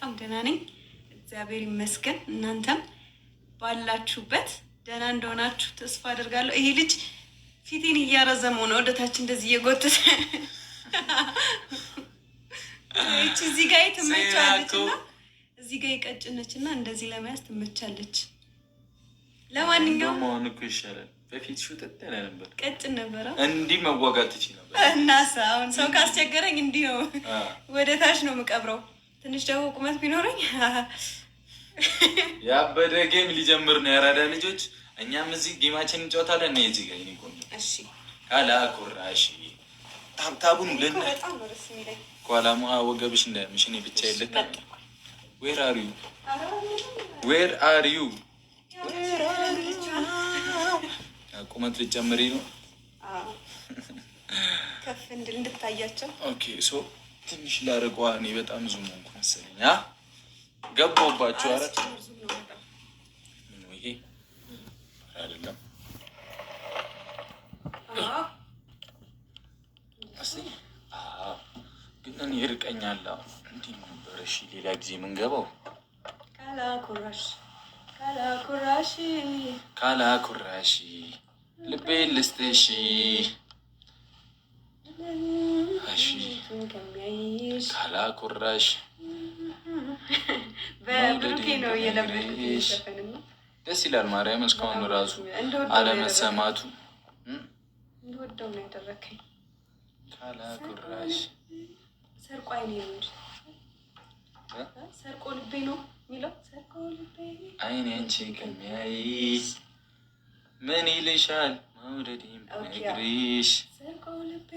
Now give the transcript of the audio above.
በጣም ደህና ነኝ፣ እግዚአብሔር ይመስገን። እናንተም ባላችሁበት ደህና እንደሆናችሁ ተስፋ አደርጋለሁ። ይሄ ልጅ ፊቴን እያረዘመው ነው፣ ወደታች እንደዚህ እየጎተተ እቺ እዚህ ጋር ትመቻለች እና እዚህ ጋር የቀጭነች እና እንደዚህ ለመያዝ ትመቻለች። ለማንኛውም አሁን እኮ ይሻላል። በፊት ሹጥጥ ያለ ነበር፣ ቀጭን ነበረ። እንዲህ መዋጋት ትችይ ነበር። እናሳ አሁን ሰው ካስቸገረኝ እንዲህ ነው ወደ ታች ነው የምቀብረው። ትንሽ ደግሞ ቁመት ቢኖረኝ ያበደ ጌም ሊጀምር ነው። ያራዳ ልጆች እኛም እዚህ ጌማችን እንጫወታለን። እኔ እዚህ ጋር ይቆም። እሺ ካላ ኩራሽ ታብታቡን ለን በጣም ነው ደስ የሚለኝ። ኳላማ ወገብሽ እንዳይምሽ እኔ ብቻ ይልካ። ዌር አር ዩ ዌር አር ዩ ቁመት ልጨምሪ ነው ከፍ እንድታያቸው። ኦኬ ሶ ትንሽ ላርቀዋ። እኔ በጣም ዙም ሆንኩ መሰለኝ። ገባሁባችሁ። ኧረ ምን ነው ይሄ? አይደለም ግን እኔ ይርቀኛል። እንዲህ ነበር። እሺ ሌላ ጊዜ የምንገባው ካላ ኩራሽ ልቤ ልስጥሽ። እሺ ካላ ኩራሽ በብሩኬ ነው የለበሽ። ደስ ይላል። ማርያም እስካሁን ራሱ አለመሰማቱ እንደወደው ነው ያደረከኝ። ካላ ኩራሽ ሰርቆ አይኔ ነው እንጂ ሰርቆ ልቤ ነው የሚለው። ሰርቆ ልቤ አይኔ አንቺ ከሚያይ ምን ይልሻል መውደዴም ነግሪሽ። ሰርቆ ልቤ